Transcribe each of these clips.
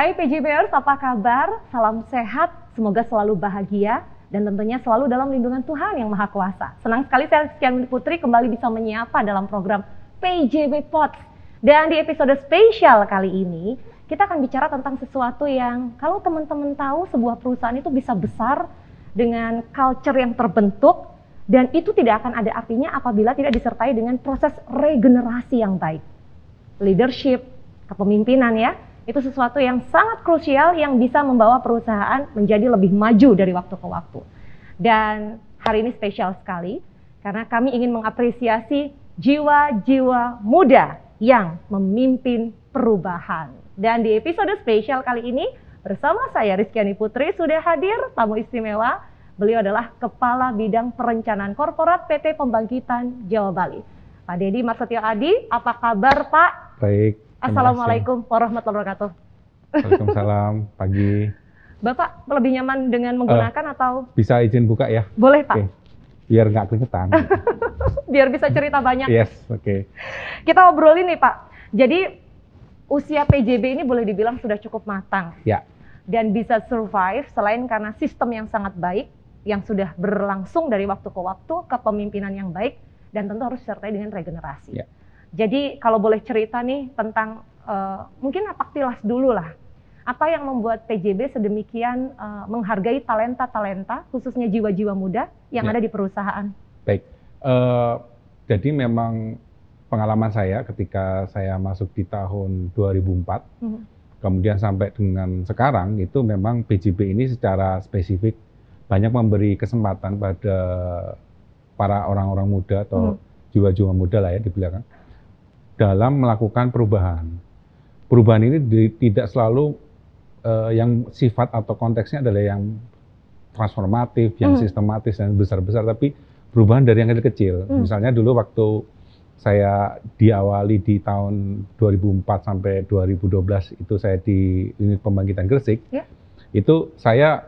Hai PJBers, apa kabar? Salam sehat, semoga selalu bahagia dan tentunya selalu dalam lindungan Tuhan yang Maha Kuasa. Senang sekali saya Rizky Putri kembali bisa menyapa dalam program PJB Pods. Dan di episode spesial kali ini, kita akan bicara tentang sesuatu yang kalau teman-teman tahu sebuah perusahaan itu bisa besar dengan culture yang terbentuk dan itu tidak akan ada artinya apabila tidak disertai dengan proses regenerasi yang baik. Leadership, kepemimpinan ya. Itu sesuatu yang sangat krusial yang bisa membawa perusahaan menjadi lebih maju dari waktu ke waktu. Dan hari ini spesial sekali karena kami ingin mengapresiasi jiwa-jiwa muda yang memimpin perubahan. Dan di episode spesial kali ini bersama saya Rizky Putri sudah hadir tamu istimewa. Beliau adalah Kepala Bidang Perencanaan Korporat PT Pembangkitan Jawa Bali. Pak Dedi Marsetio Adi, apa kabar Pak? Baik. Assalamualaikum warahmatullahi wabarakatuh. Waalaikumsalam, pagi. Bapak lebih nyaman dengan menggunakan atau? Bisa izin buka ya? Boleh Pak. Oke. Biar nggak keringetan. Biar bisa cerita banyak. Yes, oke. Kita obrolin nih Pak. Jadi usia PJB ini boleh dibilang sudah cukup matang. Ya. Dan bisa survive selain karena sistem yang sangat baik, yang sudah berlangsung dari waktu ke waktu, kepemimpinan yang baik, dan tentu harus disertai dengan regenerasi. Ya. Jadi kalau boleh cerita nih tentang mungkin napak tilas dulu lah. Apa yang membuat PJB sedemikian menghargai talenta-talenta, khususnya jiwa-jiwa muda yang ada di perusahaan? Baik, jadi memang pengalaman saya ketika saya masuk di tahun 2004, kemudian sampai dengan sekarang itu memang PJB ini secara spesifik banyak memberi kesempatan pada para orang-orang muda atau jiwa-jiwa muda lah ya di belakang dalam melakukan perubahan. Perubahan ini tidak selalu yang sifat atau konteksnya adalah yang transformatif, yang sistematis dan besar-besar, tapi perubahan dari yang kecil-kecil. Misalnya dulu waktu saya diawali di tahun 2004 sampai 2012 itu saya di unit pembangkitan Gresik, itu saya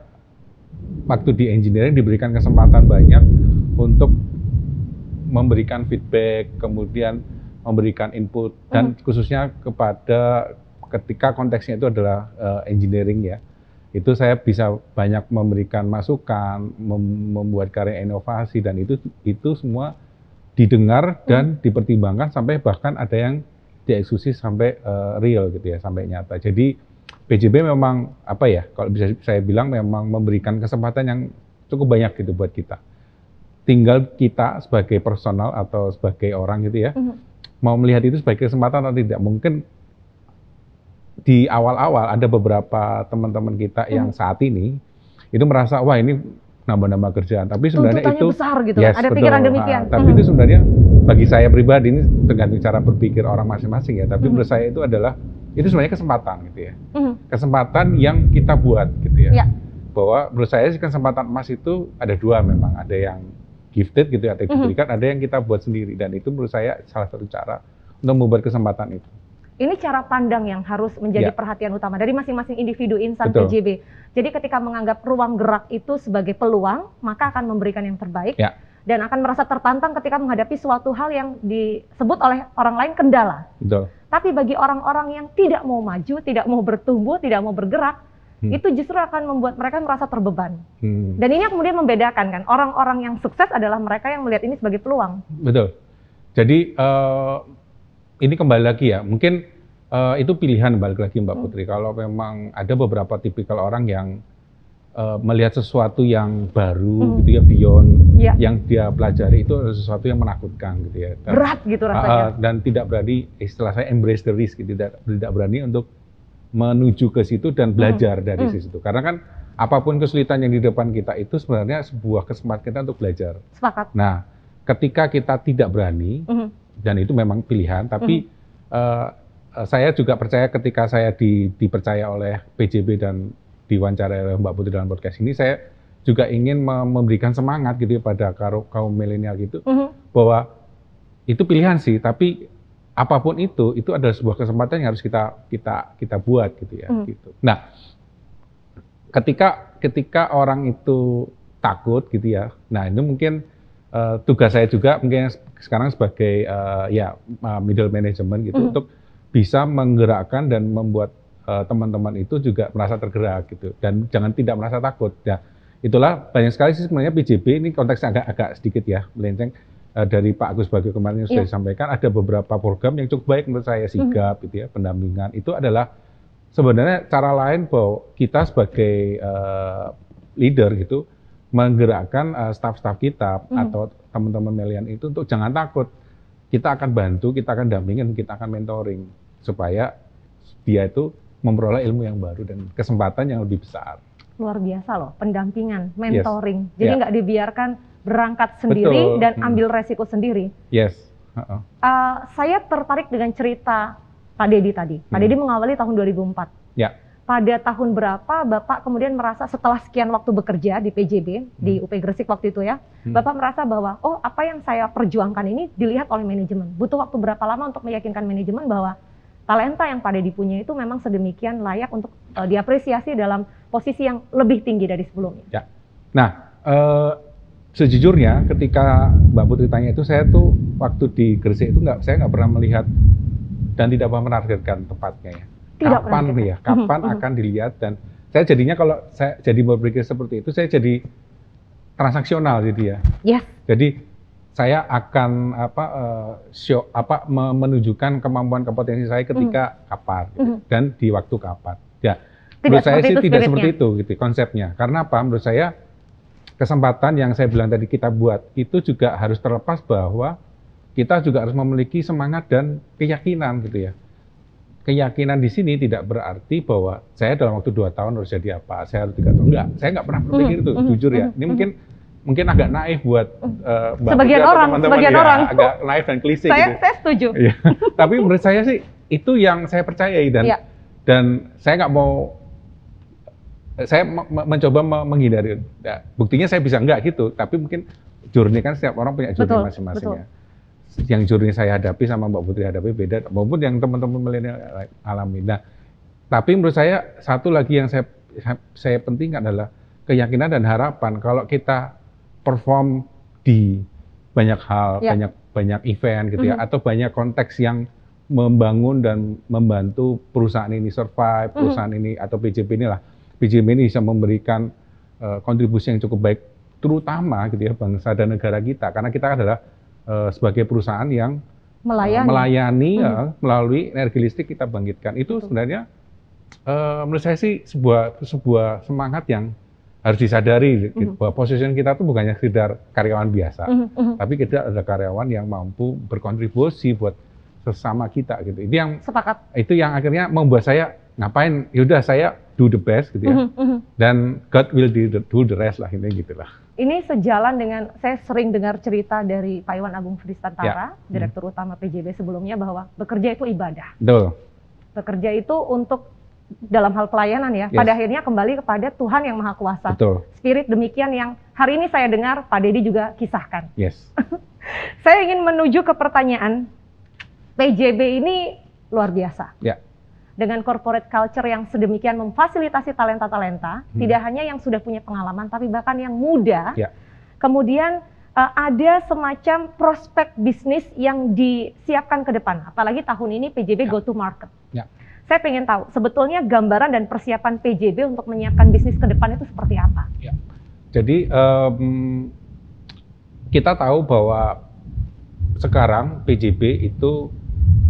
waktu di engineering diberikan kesempatan banyak untuk memberikan feedback, kemudian memberikan input dan khususnya kepada ketika konteksnya itu adalah engineering ya, itu saya bisa banyak memberikan masukan, membuat karya inovasi dan itu semua didengar dan dipertimbangkan sampai bahkan ada yang dieksekusi sampai real gitu ya, sampai nyata. Jadi PJB memang apa ya, kalau bisa saya bilang memang memberikan kesempatan yang cukup banyak gitu buat kita. Tinggal kita sebagai personal atau sebagai orang gitu ya, mau melihat itu sebagai kesempatan atau tidak. Mungkin di awal-awal ada beberapa teman-teman kita yang saat ini itu merasa wah ini nambah-nambah kerjaan, tapi sebenarnya tuntutannya itu besar gitu. Yes, Ada betul. pikiran demikian. Tapi itu sebenarnya bagi saya pribadi ini dengan cara berpikir orang masing-masing ya, tapi menurut saya itu adalah itu sebenarnya kesempatan gitu ya. Kesempatan yang kita buat gitu ya. Bahwa menurut saya sih kesempatan emas itu ada dua memang, ada yang gifted gitu ya, atau diberikan, ada yang kita buat sendiri, dan itu menurut saya salah satu cara untuk membuat kesempatan itu. Ini cara pandang yang harus menjadi perhatian utama dari masing-masing individu insan PJB. Jadi ketika menganggap ruang gerak itu sebagai peluang, maka akan memberikan yang terbaik dan akan merasa tertantang ketika menghadapi suatu hal yang disebut oleh orang lain kendala. Betul. Tapi bagi orang-orang yang tidak mau maju, tidak mau bertumbuh, tidak mau bergerak, itu justru akan membuat mereka merasa terbeban. Dan ini yang kemudian membedakan kan, orang-orang yang sukses adalah mereka yang melihat ini sebagai peluang. Betul. Jadi ini kembali lagi ya, mungkin itu pilihan balik lagi Mbak Putri. Kalau memang ada beberapa tipikal orang yang melihat sesuatu yang baru gitu ya, beyond yang dia pelajari itu sesuatu yang menakutkan gitu ya. Dan, berat gitu rasanya. Dan tidak berani, istilah saya embrace the risk, gitu. Tidak berani untuk menuju ke situ dan belajar dari situ. Karena kan apapun kesulitan yang di depan kita itu sebenarnya sebuah kesempatan kita untuk belajar. Sepakat. Nah, ketika kita tidak berani, dan itu memang pilihan, tapi saya juga percaya ketika saya dipercaya oleh PJB dan diwawancara oleh Mbak Putri dalam podcast ini, saya juga ingin memberikan semangat gitu pada kaum milenial gitu, bahwa itu pilihan sih, tapi apapun itu adalah sebuah kesempatan yang harus kita buat gitu ya. Gitu. Nah, ketika orang itu takut gitu ya, nah itu mungkin tugas saya juga mungkin sekarang sebagai middle management gitu untuk bisa menggerakkan dan membuat teman-teman itu juga merasa tergerak gitu, dan jangan tidak merasa takut. Ya, itulah banyak sekali sih sebenarnya PJB ini konteksnya agak sedikit ya melenceng dari Pak Agus Bagio kemarin yang sudah disampaikan. Ada beberapa program yang cukup baik menurut saya, sigap gitu ya, pendampingan itu adalah sebenarnya cara lain bahwa kita sebagai leader gitu menggerakkan staf-staf kita atau teman-teman Melian itu untuk jangan takut. Kita akan bantu, kita akan dampingin, kita akan mentoring supaya dia itu memperoleh ilmu yang baru dan kesempatan yang lebih besar. Luar biasa loh, pendampingan, mentoring. Jadi nggak dibiarkan berangkat sendiri dan ambil resiko sendiri. Yes. Saya tertarik dengan cerita Pak Dedi tadi. Pak Dedi mengawali tahun 2004. Ya. Pada tahun berapa Bapak kemudian merasa setelah sekian waktu bekerja di PJB, di UP Gresik waktu itu ya, Bapak merasa bahwa, oh apa yang saya perjuangkan ini dilihat oleh manajemen. Butuh waktu berapa lama untuk meyakinkan manajemen bahwa talenta yang Pak Dedi punya itu memang sedemikian layak untuk diapresiasi dalam posisi yang lebih tinggi dari sebelumnya. Ya. Nah, sejujurnya ketika Mbak Putri tanya itu, saya tuh waktu di Gresik itu saya nggak pernah melihat dan tidak pernah menargetkan tepatnya ya. Kapan akan dilihat, dan saya jadinya kalau saya jadi berpikir seperti itu, saya jadi transaksional gitu ya. Yes. Jadi saya akan menunjukkan kemampuan kompetensi saya ketika kapan gitu, dan di waktu kapan. Ya, menurut saya sih tidak seperti itu gitu konsepnya. Karena apa? Menurut saya kesempatan yang saya bilang tadi kita buat itu juga harus terlepas bahwa kita juga harus memiliki semangat dan keyakinan gitu ya. Keyakinan di sini tidak berarti bahwa saya dalam waktu 2 tahun harus jadi apa, saya harus 3 tahun. Enggak, saya nggak pernah berpikir itu, jujur ya. Ini mungkin agak naif buat sebagian orang, agak naif dan klise gitu. Saya setuju. Ya. Tapi menurut saya sih itu yang saya percayai, dan saya nggak mau, saya mencoba menghindari. Ya, buktinya saya bisa enggak gitu, tapi mungkin journey kan setiap orang punya journey masing-masing ya. Yang journey saya hadapi sama Mbak Putri hadapi beda, maupun yang teman-teman milenial alami. Nah, tapi menurut saya satu lagi yang saya penting adalah keyakinan dan harapan. Kalau kita perform di banyak hal, banyak event gitu ya, atau banyak konteks yang membangun dan membantu perusahaan ini survive, perusahaan ini atau PJB inilah, PJB ini bisa memberikan kontribusi yang cukup baik, terutama gitu ya bangsa dan negara kita, karena kita adalah sebagai perusahaan yang melayani melalui energi listrik kita bangkitkan. Itu sebenarnya menurut saya sih sebuah semangat yang harus disadari gitu, bahwa position kita tuh bukannya sekedar karyawan biasa, tapi kita ada karyawan yang mampu berkontribusi buat sesama kita gitu. Itu yang itu yang akhirnya membuat saya ngapain, yaudah saya do the best gitu ya, dan God will do the rest lah, ini gitulah. Ini sejalan dengan, saya sering dengar cerita dari Pak Iwan Agung Fristantara, Direktur Utama PJB sebelumnya, bahwa bekerja itu ibadah. Betul. Bekerja itu untuk dalam hal pelayanan ya, pada akhirnya kembali kepada Tuhan yang Maha Kuasa. Betul. Spirit demikian yang hari ini saya dengar Pak Dedi juga kisahkan. Yes. Saya ingin menuju ke pertanyaan, PJB ini luar biasa. Ya. Dengan corporate culture yang sedemikian memfasilitasi talenta-talenta, tidak hanya yang sudah punya pengalaman, tapi bahkan yang muda. Ya. Kemudian ada semacam prospek bisnis yang disiapkan ke depan. Apalagi tahun ini PJB go to market. Ya. Saya pengen tahu, sebetulnya gambaran dan persiapan PJB untuk menyiapkan bisnis ke depan itu seperti apa? Ya. Jadi kita tahu bahwa sekarang PJB itu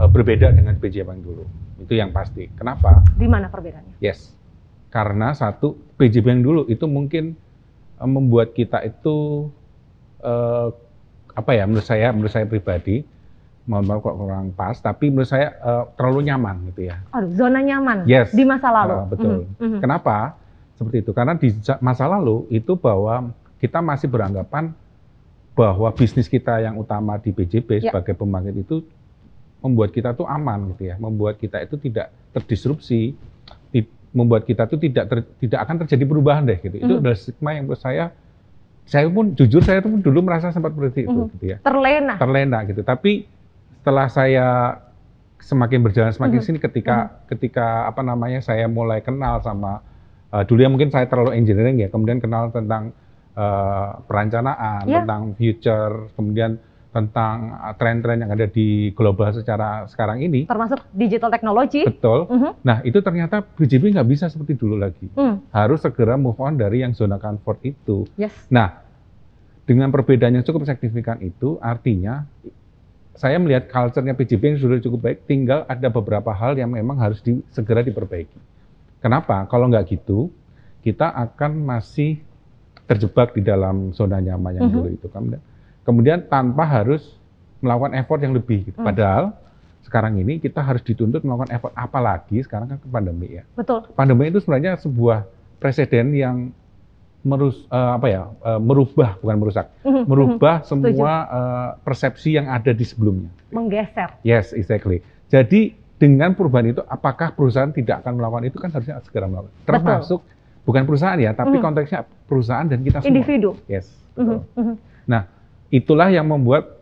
berbeda dengan PJB yang dulu. Itu yang pasti. Kenapa? Di mana perbedaannya? Yes. Karena satu, PJB yang dulu itu mungkin membuat kita itu menurut saya pribadi, mohon maaf kalau kurang pas, tapi menurut saya terlalu nyaman gitu ya. Aduh, zona nyaman. Yes. Di masa lalu. Betul. Kenapa? Seperti itu. Karena di masa lalu itu bahwa kita masih beranggapan bahwa bisnis kita yang utama di PJB sebagai pembangkit itu membuat kita tuh aman gitu ya, membuat kita itu tidak terdisrupsi, membuat kita tuh tidak akan terjadi perubahan deh gitu. Itu adalah stigma yang menurut saya pun jujur saya tuh dulu merasa sempat seperti itu gitu ya. Terlena gitu. Tapi setelah saya semakin berjalan sini ketika saya mulai kenal sama dulu ya mungkin saya terlalu engineering ya, kemudian kenal tentang perencanaan, tentang future, kemudian tentang tren-tren yang ada di global secara sekarang ini. Termasuk digital technology. Betul. Nah, itu ternyata PJB nggak bisa seperti dulu lagi. Harus segera move on dari yang zona comfort itu. Yes. Nah, dengan perbedaan yang cukup signifikan itu, artinya saya melihat culture-nya PJB yang sudah cukup baik, tinggal ada beberapa hal yang memang harus segera diperbaiki. Kenapa? Kalau nggak gitu, kita akan masih terjebak di dalam zona nyaman yang dulu itu. Kemudian tanpa harus melakukan effort yang lebih. Gitu. Padahal sekarang ini kita harus dituntut melakukan effort, apalagi sekarang kan pandemi ya. Betul. Pandemi itu sebenarnya sebuah presiden yang merubah, bukan merusak, merubah semua persepsi yang ada di sebelumnya. Menggeser. Yes, exactly. Jadi dengan perubahan itu, apakah perusahaan tidak akan melakukan itu, kan harusnya segera melakukan. Termasuk bukan perusahaan ya, tapi konteksnya perusahaan dan kita semua. Individu. Yes, betul. Nah, itulah yang membuat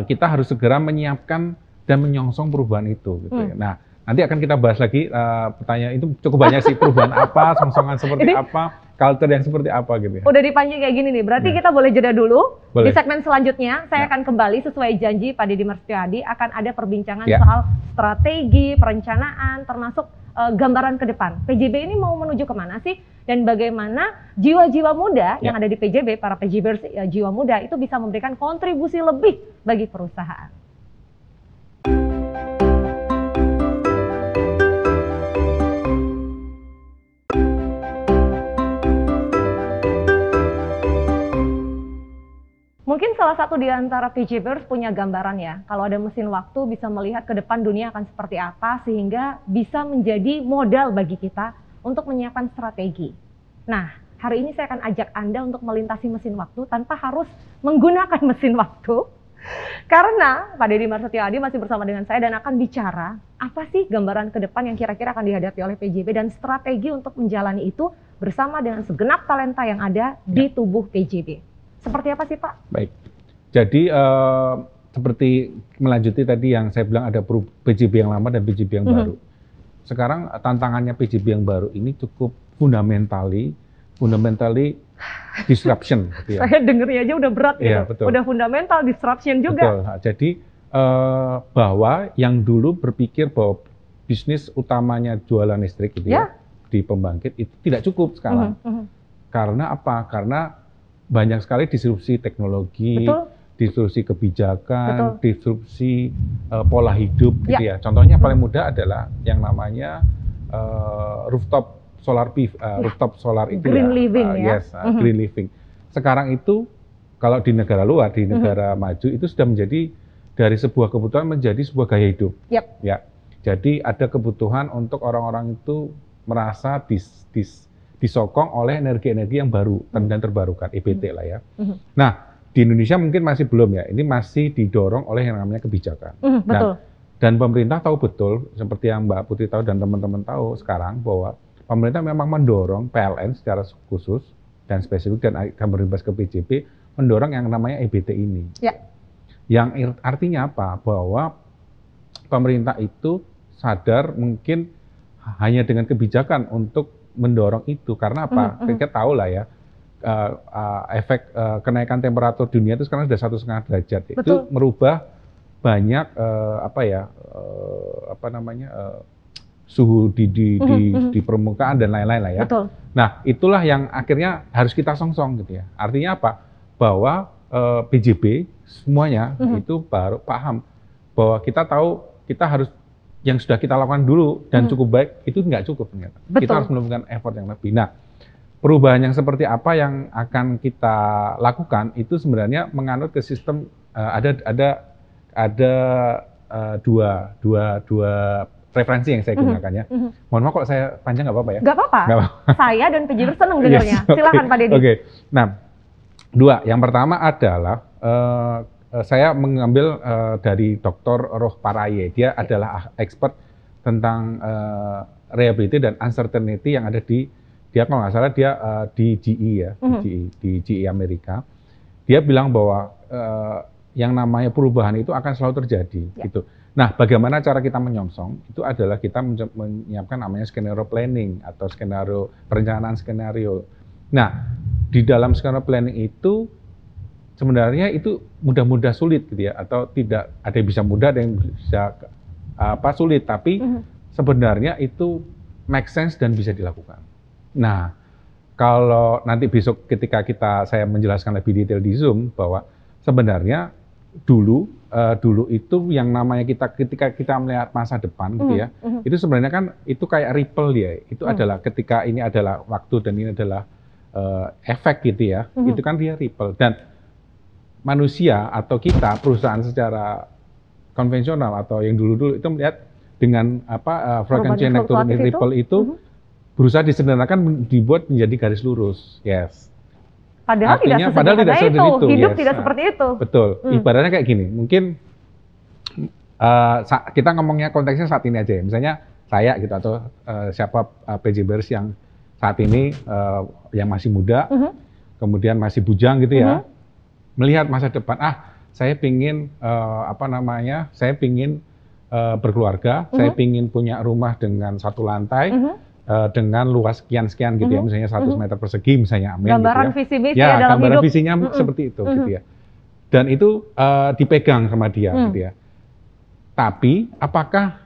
kita harus segera menyiapkan dan menyongsong perubahan itu. Gitu ya. Nah, nanti akan kita bahas lagi pertanyaan itu cukup banyak sih, perubahan apa, songsongan seperti apa, culture yang seperti apa gitu ya. Udah dipancing kayak gini nih, berarti kita boleh jeda dulu. Boleh. Di segmen selanjutnya, saya akan kembali sesuai janji Pak Deddy Marstiadi akan ada perbincangan soal strategi, perencanaan, termasuk gambaran ke depan. PJB ini mau menuju kemana sih? Dan bagaimana jiwa-jiwa muda yang ada di PJB, para PJBers jiwa muda itu bisa memberikan kontribusi lebih bagi perusahaan. Mungkin salah satu di antara PJBers punya gambaran ya, kalau ada mesin waktu bisa melihat ke depan dunia akan seperti apa sehingga bisa menjadi modal bagi kita untuk menyiapkan strategi. Nah, hari ini saya akan ajak Anda untuk melintasi mesin waktu tanpa harus menggunakan mesin waktu. Karena Pak Deddy Marstiadi masih bersama dengan saya dan akan bicara apa sih gambaran ke depan yang kira-kira akan dihadapi oleh PJB dan strategi untuk menjalani itu bersama dengan segenap talenta yang ada di tubuh PJB. Seperti apa sih Pak? Baik, jadi seperti melanjuti tadi yang saya bilang ada PJB yang lama dan PJB yang baru. Sekarang tantangannya PJB yang baru ini cukup fundamentally disruption. Gitu ya. Saya dengernya aja udah berat gitu, betul. Udah fundamental disruption juga. Betul, jadi bahwa yang dulu berpikir bahwa bisnis utamanya jualan listrik gitu ya, di pembangkit itu tidak cukup sekarang. Karena apa? Karena banyak sekali disrupsi teknologi, disrupsi kebijakan, disrupsi pola hidup gitu ya. Contohnya paling mudah adalah yang namanya rooftop solar itu green living ya. Yes, green living. Sekarang itu kalau di negara luar, di negara maju itu sudah menjadi dari sebuah kebutuhan menjadi sebuah gaya hidup. Ya. Jadi ada kebutuhan untuk orang-orang itu merasa disokong oleh energi-energi yang baru dan terbarukan, EBT lah ya. Nah, di Indonesia mungkin masih belum ya, ini masih didorong oleh yang namanya kebijakan. Betul. Dan pemerintah tahu betul, seperti yang Mbak Putri tahu dan teman-teman tahu sekarang, bahwa pemerintah memang mendorong PLN secara khusus dan spesifik dan akan berimbas ke PJB, mendorong yang namanya EBT ini. Yang artinya apa? Bahwa pemerintah itu sadar mungkin hanya dengan kebijakan untuk mendorong itu, karena apa? Kita tahu lah ya, efek kenaikan temperatur dunia itu sekarang sudah 1,5 derajat. Betul. Itu merubah banyak suhu di permukaan dan lain-lain lah ya. Betul. Nah, itulah yang akhirnya harus kita songsong gitu ya. Artinya apa? Bahwa PJB semuanya itu baru paham bahwa kita tahu kita harus yang sudah kita lakukan dulu dan cukup baik itu nggak cukup ternyata. Betul. Kita harus melakukan effort yang lebih. Nah, perubahan yang seperti apa yang akan kita lakukan itu sebenarnya menganut ke sistem ada dua referensi yang saya gunakan ya. Mohon maaf kalau saya panjang nggak apa-apa ya? Nggak apa-apa. Saya dan PJB senang dengarnya. Silakan Pak Deddy. Oke. Nah, dua. Yang pertama adalah saya mengambil dari Dr. Roh Paraye. Dia adalah expert tentang reliability dan uncertainty yang ada dia kalau nggak salah dia di GE ya, di GE Amerika. Dia bilang bahwa yang namanya perubahan itu akan selalu terjadi gitu. Nah, bagaimana cara kita menyongsong? Itu adalah kita menyiapkan namanya skenario planning atau perencanaan skenario. Nah, di dalam skenario planning itu sebenarnya itu mudah-mudah sulit gitu ya, atau tidak ada yang bisa mudah, ada yang bisa sulit, tapi sebenarnya itu make sense dan bisa dilakukan. Nah, kalau nanti besok ketika saya menjelaskan lebih detail di Zoom bahwa sebenarnya dulu itu yang namanya ketika kita melihat masa depan gitu ya, itu sebenarnya kan itu kayak ripple ya, itu adalah ketika ini adalah waktu dan ini adalah efek gitu ya, itu kan dia ripple, dan manusia atau kita perusahaan secara konvensional atau yang dulu-dulu itu melihat dengan frekuensi elektronik ripple itu berusaha disederhanakan dibuat menjadi garis lurus, yes. Padahal artinya, tidak seperti itu. Hidup yes. tidak seperti itu. Betul. Ibaratnya kayak gini. Mungkin kita ngomongnya konteksnya saat ini aja ya. Misalnya saya gitu atau siapa PJBers yang saat ini yang masih muda, kemudian masih bujang gitu ya, melihat masa depan. Saya pingin saya pingin berkeluarga, saya pingin punya rumah dengan 1 lantai. Dengan luas sekian-sekian gitu ya, misalnya 100 meter persegi misalnya, amin. Gambaran gitu ya. visi misi dalam gambaran hidup. visinya seperti itu gitu ya. Dan itu dipegang sama dia gitu ya. Tapi apakah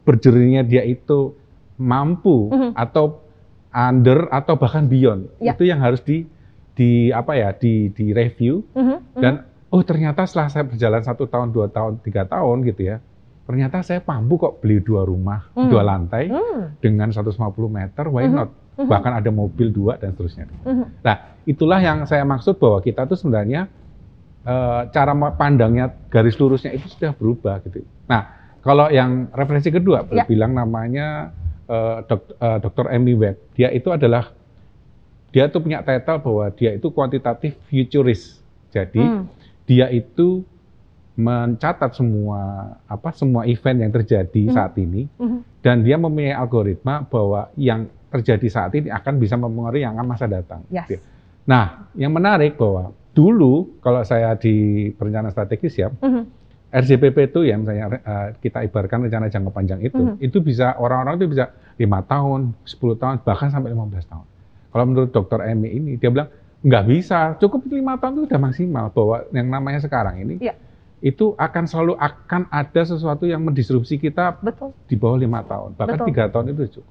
berjernihnya dia itu mampu atau under atau bahkan beyond? Itu yang harus di review dan ternyata setelah saya berjalan 1 tahun, 2 tahun, 3 tahun gitu ya. Ternyata saya mampu kok beli 2 rumah, 2 lantai dengan 150 meter, why not? Bahkan ada mobil 2 dan seterusnya. Nah, itulah yang saya maksud bahwa kita tuh sebenarnya cara pandangnya garis lurusnya itu sudah berubah gitu. Nah, kalau yang referensi kedua, bilang namanya Dr. Amy Webb. Dia tuh punya title bahwa dia itu kuantitatif futurist. Jadi dia itu mencatat semua event yang terjadi saat ini, dan dia mempunyai algoritma bahwa yang terjadi saat ini akan bisa mempengaruhi yang akan masa datang. Yes. Nah, yang menarik bahwa dulu kalau saya di perencanaan strategis ya, RJPP itu ya misalnya kita ibaratkan rencana jangka panjang itu bisa orang-orang itu bisa 5 tahun, 10 tahun, bahkan sampai 15 tahun. Kalau menurut Dr. Amy ini, dia bilang nggak bisa, cukup 5 tahun itu udah maksimal, bahwa yang namanya sekarang ini itu akan selalu ada sesuatu yang mendisrupsi kita. Betul. Di bawah 5 tahun, bahkan 3 tahun itu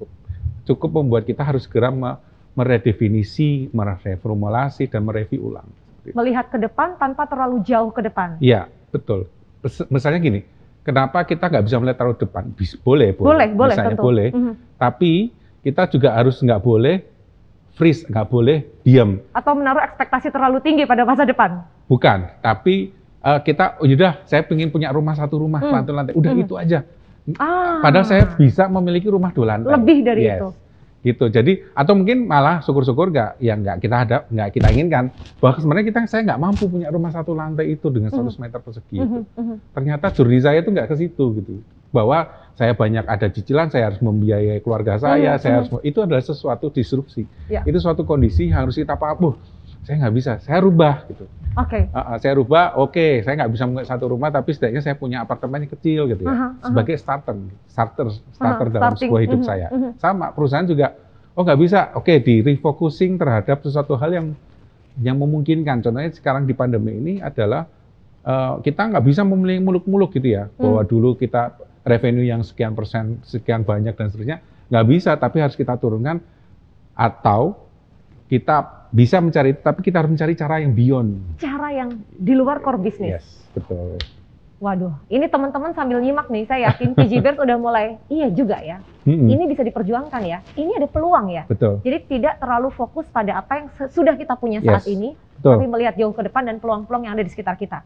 cukup membuat kita harus segera meredefinisi, mereformulasi dan mereview ulang. Melihat ke depan tanpa terlalu jauh ke depan. Iya, betul. Misalnya gini, kenapa kita nggak bisa melihat terlalu depan? Boleh, misalnya tentu. Boleh. Tapi kita juga harus nggak boleh freeze, nggak boleh diam. Atau menaruh ekspektasi terlalu tinggi pada masa depan. Bukan, tapi kita, saya pengen punya rumah 1 rumah, lantai-lantai, udah itu aja. Padahal saya bisa memiliki rumah 2 lantai. Lebih dari itu. Gitu. Jadi, atau mungkin malah syukur-syukur nggak kita inginkan, bahwa sebenarnya saya nggak mampu punya rumah 1 lantai itu dengan 100 meter persegi. Ternyata journey saya itu nggak ke situ gitu. Bahwa saya banyak ada cicilan, saya harus membiayai keluarga saya, itu adalah sesuatu disrupsi. Itu suatu kondisi yang harus kita saya nggak bisa, saya rubah gitu. Saya rubah, saya nggak bisa membuat 1 rumah, tapi setidaknya saya punya apartemen yang kecil gitu ya, sebagai starter dalam sebuah hidup saya. Sama perusahaan juga, nggak bisa, di refocusing terhadap sesuatu hal yang memungkinkan. Contohnya sekarang di pandemi ini adalah kita nggak bisa memilih muluk-muluk gitu ya, bahwa dulu kita revenue yang sekian persen, sekian banyak dan seterusnya, nggak bisa, tapi harus kita turunkan, atau kita bisa mencari itu, tapi kita harus mencari cara yang beyond. Cara yang di luar core bisnis. Yes, betul. Waduh, ini teman-teman sambil nyimak nih, saya yakin PJBers udah mulai, iya juga ya, ini bisa diperjuangkan ya, ini ada peluang ya. Betul. Jadi tidak terlalu fokus pada apa yang sudah kita punya saat ini, tapi melihat jauh ke depan dan peluang-peluang yang ada di sekitar kita.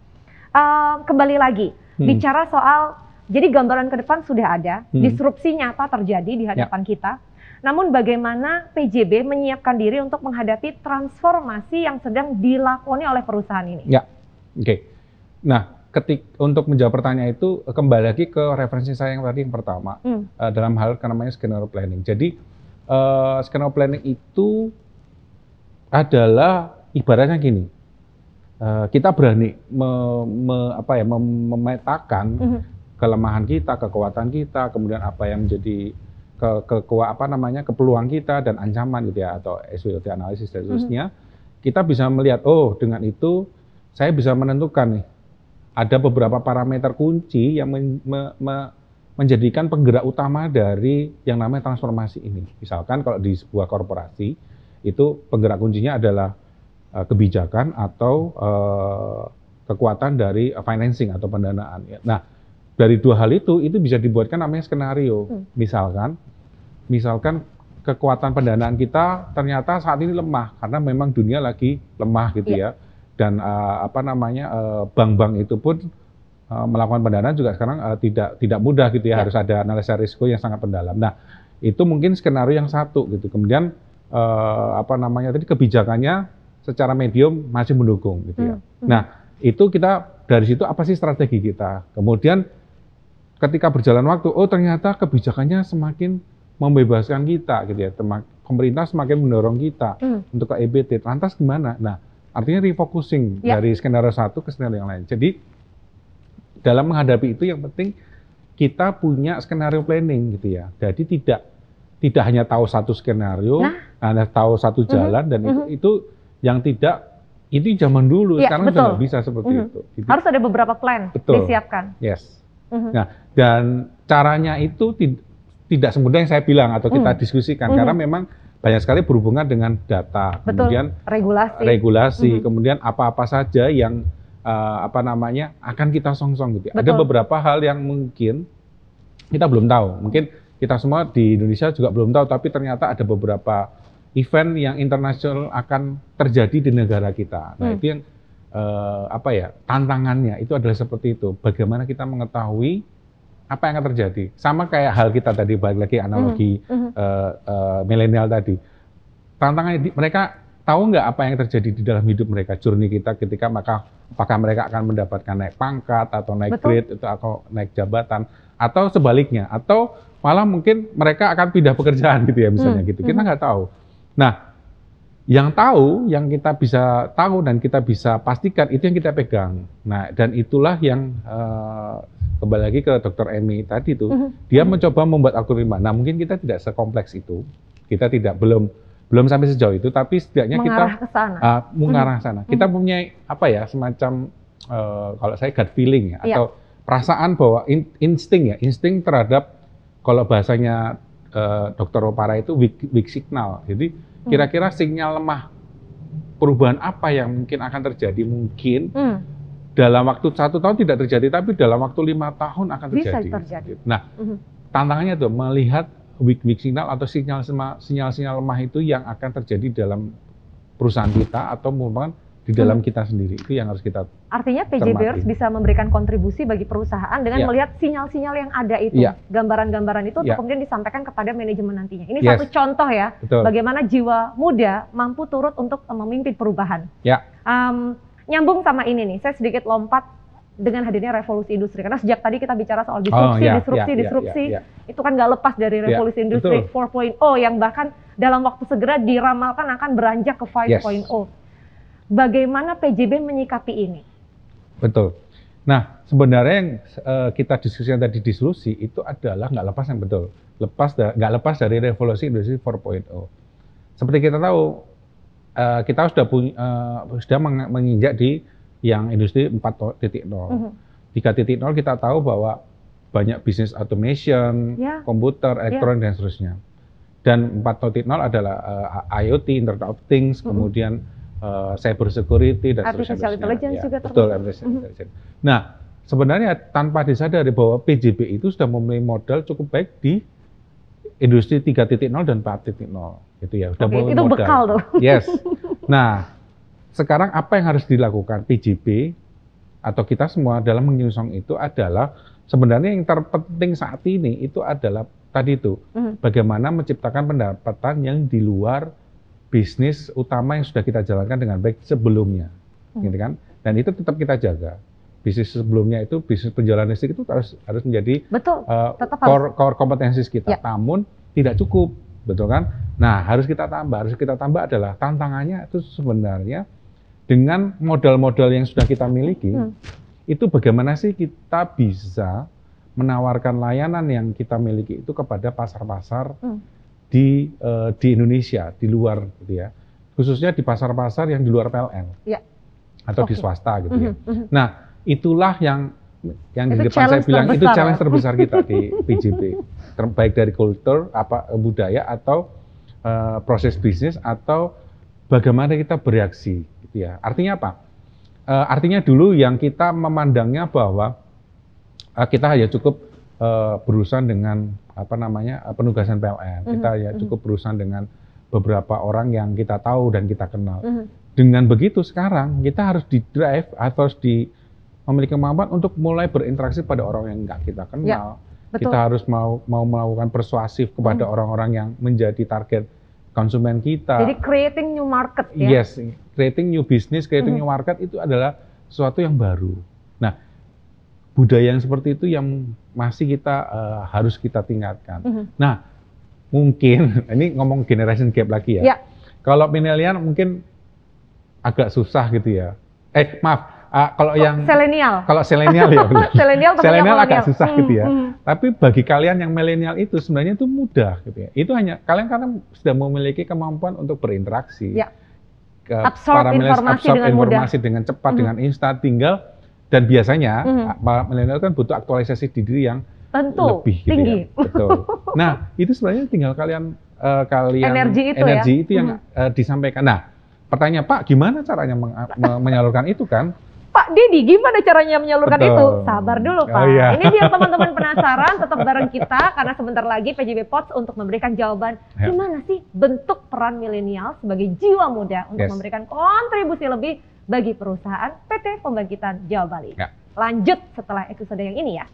Kembali lagi, bicara soal, jadi gambaran ke depan sudah ada, disrupsi nyata terjadi di hadapan kita. Namun bagaimana PJB menyiapkan diri untuk menghadapi transformasi yang sedang dilakoni oleh perusahaan ini? Ya, oke. Nah, untuk menjawab pertanyaan itu, kembali lagi ke referensi saya yang tadi yang pertama, dalam hal namanya scenario planning. Jadi, scenario planning itu adalah ibaratnya gini, kita berani memetakan kelemahan kita, kekuatan kita, kemudian apa yang menjadi kepeluang kita dan ancaman gitu ya, atau SWOT analisis dan seterusnya. Kita bisa melihat, dengan itu saya bisa menentukan nih, ada beberapa parameter kunci yang menjadikan penggerak utama dari yang namanya transformasi ini. Misalkan kalau di sebuah korporasi, itu penggerak kuncinya adalah kebijakan atau kekuatan dari financing atau pendanaan. Nah, dari dua hal itu bisa dibuatkan namanya skenario. Misalkan kekuatan pendanaan kita ternyata saat ini lemah karena memang dunia lagi lemah gitu ya. Dan bank-bank itu pun melakukan pendanaan juga sekarang tidak mudah gitu ya. Harus ada analisa risiko yang sangat mendalam. Nah, itu mungkin skenario yang satu gitu. Kemudian tadi kebijakannya secara medium masih mendukung gitu ya. Nah, itu kita dari situ apa sih strategi kita? Kemudian ketika berjalan waktu, oh ternyata kebijakannya semakin membebaskan kita gitu ya. Pemerintah semakin mendorong kita untuk ke EBT. Lantas gimana? Nah, artinya refocusing dari skenario satu ke skenario yang lain. Jadi dalam menghadapi itu yang penting kita punya skenario planning gitu ya. Jadi tidak hanya tahu satu skenario, hanya tahu satu jalan dan itu yang tidak, itu zaman dulu, sekarang sudah nggak bisa seperti itu. Jadi, harus ada beberapa plan disiapkan. Yes. Nah, dan caranya itu tidak semudah yang saya bilang atau kita diskusikan, karena memang banyak sekali berhubungan dengan data, kemudian regulasi, kemudian apa-apa saja yang akan kita songsong gitu. Ada beberapa hal yang mungkin kita belum tahu, mungkin kita semua di Indonesia juga belum tahu, tapi ternyata ada beberapa event yang internasional akan terjadi di negara kita. Nah, itu yang tantangannya itu adalah seperti itu. Bagaimana kita mengetahui apa yang akan terjadi? Sama kayak hal kita tadi, balik lagi analogi milenial tadi. Tantangannya mereka tahu nggak apa yang terjadi di dalam hidup mereka, journey kita ketika apakah mereka akan mendapatkan naik pangkat atau naik grade atau naik jabatan atau sebaliknya, atau malah mungkin mereka akan pindah pekerjaan gitu ya misalnya gitu. Kita nggak tahu. Nah, yang kita bisa tahu dan kita bisa pastikan itu yang kita pegang. Nah, dan itulah yang kembali lagi ke Dr. Emi tadi tuh, dia mencoba membuat algoritma. Nah, mungkin kita tidak sekompleks itu, kita belum sampai sejauh itu, tapi setidaknya kita mengarah ke sana. Kita punya semacam kalau saya gut feeling ya, atau perasaan bahwa insting terhadap, kalau bahasanya Dr. Opara itu weak signal. Jadi kira-kira sinyal lemah perubahan apa yang mungkin akan terjadi, mungkin dalam waktu 1 tahun tidak terjadi, tapi dalam waktu 5 tahun akan terjadi. Bisa terjadi. Nah, tantangannya tuh melihat weak signal atau sinyal-sinyal lemah itu yang akan terjadi dalam perusahaan kita atau mungkin di dalam kita sendiri. Itu yang harus kita artinya PJBers bisa memberikan kontribusi bagi perusahaan dengan melihat sinyal-sinyal yang ada itu, gambaran-gambaran itu untuk kemudian disampaikan kepada manajemen nantinya. Ini satu contoh ya, bagaimana jiwa muda mampu turut untuk memimpin perubahan. Nyambung sama ini nih, saya sedikit lompat dengan hadirnya revolusi industri, karena sejak tadi kita bicara soal disrupsi, itu kan nggak lepas dari revolusi industri 4.0 yang bahkan dalam waktu segera diramalkan akan beranjak ke 5.0. Bagaimana PJB menyikapi ini? Betul. Nah, sebenarnya yang kita diskusikan tadi disrupsi itu adalah nggak lepas dari revolusi industri 4.0. Seperti kita tahu, kita sudah menginjak di yang industri 4.0. 3.0 kita tahu bahwa banyak bisnis automation, komputer, elektronik dan seterusnya. Dan 4.0 adalah IoT, Internet of Things, kemudian cyber security dan artificial intelligence juga termasuk. Betul, artificial intelligence. Nah, sebenarnya tanpa disadari bahwa PJB itu sudah memiliki modal cukup baik di industri 3.0 dan 4.0 gitu ya. Sudah itu modal. Bekal tuh. Yes. Nah, sekarang apa yang harus dilakukan PJB atau kita semua dalam menyongsong itu adalah sebenarnya yang terpenting saat ini itu adalah tadi itu bagaimana menciptakan pendapatan yang di luar bisnis utama yang sudah kita jalankan dengan baik sebelumnya, gitu kan? Dan itu tetap kita jaga. Bisnis sebelumnya itu bisnis penjualan listrik itu harus menjadi core kompetensi kita. Namun tidak cukup, betul kan? Nah, harus kita tambah adalah tantangannya itu sebenarnya dengan modal-modal yang sudah kita miliki, itu bagaimana sih kita bisa menawarkan layanan yang kita miliki itu kepada pasar-pasar di Indonesia, di luar gitu ya, khususnya di pasar-pasar yang di luar PLN. atau di Oke. swasta gitu ya. Mhm, mhm. Nah, itulah yang di Itu depan saya challenge bilang itu terbesar challenge ya? terbesar kita di PJB. Baik dari kultur, budaya atau proses bisnis atau bagaimana kita bereaksi gitu ya. Artinya apa? Artinya dulu yang kita memandangnya bahwa kita hanya cukup berurusan dengan penugasan PLN. Kita ya cukup berurusan dengan beberapa orang yang kita tahu dan kita kenal. Dengan begitu sekarang kita harus di-drive atau harus memiliki kemampuan untuk mulai berinteraksi pada orang yang nggak kita kenal. Betul. Kita harus mau melakukan persuasif kepada orang-orang yang menjadi target konsumen kita. Jadi creating new market ya? Yes, creating new business, creating new market itu adalah sesuatu yang baru. Nah, budaya yang seperti itu yang masih kita harus kita tingkatkan. Nah, mungkin ini ngomong generation gap lagi ya. Ya. Kalau milenial mungkin agak susah gitu ya. Kalau yang Selenial. kalau selenial ya benar. Selenial agak susah gitu ya. Tapi bagi kalian yang milenial itu sebenarnya itu mudah gitu ya. Itu hanya kalian karena sudah memiliki kemampuan untuk berinteraksi. Ya. Para milenial Informasi dengan informasi dengan cepat, dengan instan, tinggal. Dan biasanya milenial kan butuh aktualisasi diri yang Tentu, lebih gitu tinggi. ya. Betul. Nah, itu sebenarnya tinggal kalian energi itu yang disampaikan. Nah, pertanyaan Pak, gimana caranya menyalurkan itu kan? Pak Dedi, gimana caranya menyalurkan Betul. itu? Sabar dulu Pak. Oh, iya. Ini biar teman-teman penasaran, tetap bareng kita karena sebentar lagi PJB Pots untuk memberikan jawaban gimana sih bentuk peran milenial sebagai jiwa muda untuk memberikan kontribusi lebih bagi perusahaan PT Pembangkitan Jawa Bali. Lanjut setelah episode yang ini ya.